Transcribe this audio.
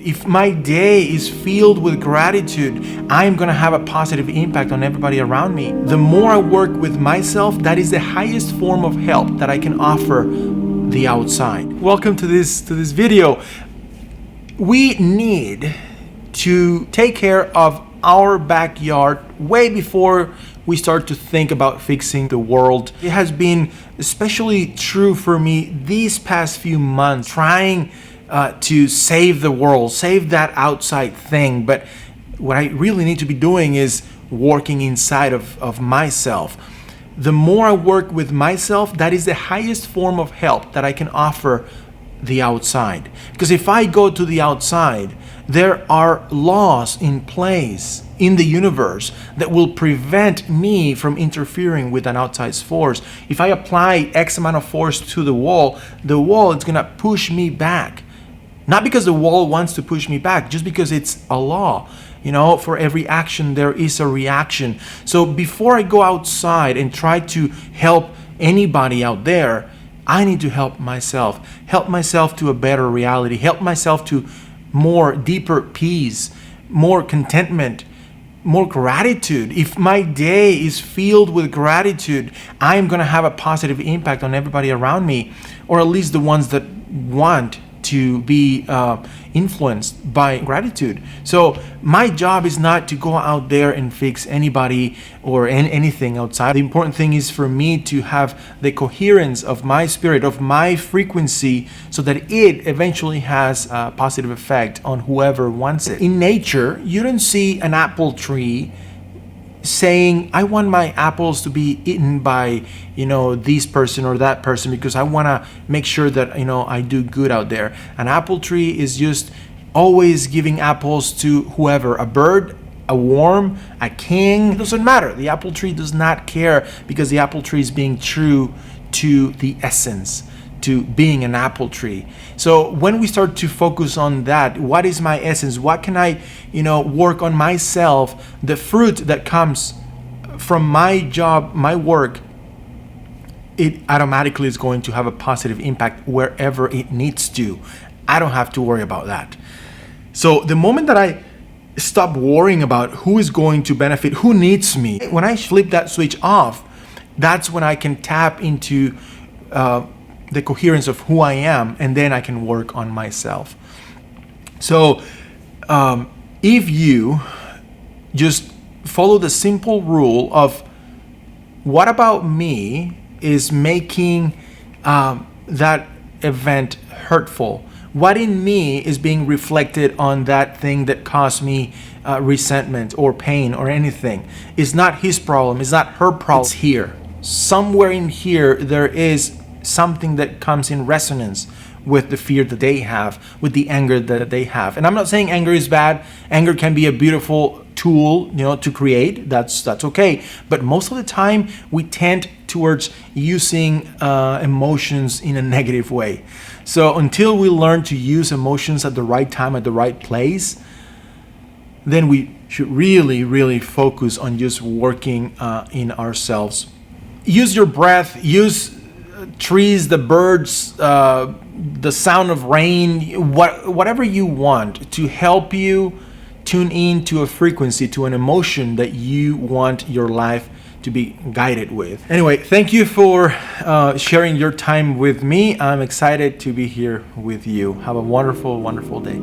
If my day is filled with gratitude, I'm going to have a positive impact on everybody around me. The more I work with myself, that is the highest form of help that I can offer the outside. Welcome to this video. We need to take care of our backyard way before we start to think about fixing the world. It has been especially true for me these past few months, trying to save the world, save that outside thing. But what I really need to be doing is working inside of myself. The more I work with myself, that is the highest form of help that I can offer the outside. Because if I go to the outside, there are laws in place in the universe that will prevent me from interfering with an outside force. If I apply X amount of force to the wall is gonna push me back. Not because the wall wants to push me back, just because it's a law. You know, for every action there is a reaction. So before I go outside and try to help anybody out there, I need to help myself to a better reality, help myself to more deeper peace, more contentment, more gratitude. If my day is filled with gratitude, I'm going to have a positive impact on everybody around me, or at least the ones that want to be influenced by gratitude. So my job is not to go out there and fix anybody or anything outside. The important thing is for me to have the coherence of my spirit, of my frequency, so that it eventually has a positive effect on whoever wants it. In nature, you don't see an apple tree saying, I want my apples to be eaten by, this person or that person because I want to make sure that, I do good out there. An apple tree is just always giving apples to whoever, a bird, a worm, a king. It doesn't matter. The apple tree does not care because the apple tree is being true to the essence, to being an apple tree. So when we start to focus on that, what is my essence? What can I, work on myself? The fruit that comes from my job, my work, it automatically is going to have a positive impact wherever it needs to. I don't have to worry about that. So the moment that I stop worrying about who is going to benefit, who needs me, when I flip that switch off, that's when I can tap into the coherence of who I am, and then I can work on myself. So if you just follow the simple rule of what about me is making that event hurtful, what in me is being reflected on that thing that caused me resentment or pain or anything, is not his problem, is not her problem. It's here. Somewhere in here there is something that comes in resonance with the fear that they have, with the anger that they have. And I'm not saying anger is bad. Anger can be a beautiful tool, to create. That's okay. But most of the time we tend towards using emotions in a negative way. So until we learn to use emotions at the right time, at the right place, then we should really, really focus on just working in ourselves. Use your breath, use trees, the birds, the sound of rain, whatever you want to help you tune in to a frequency, to an emotion that you want your life to be guided with. Anyway, thank you for sharing your time with me. I'm excited to be here with you. Have a wonderful, wonderful day.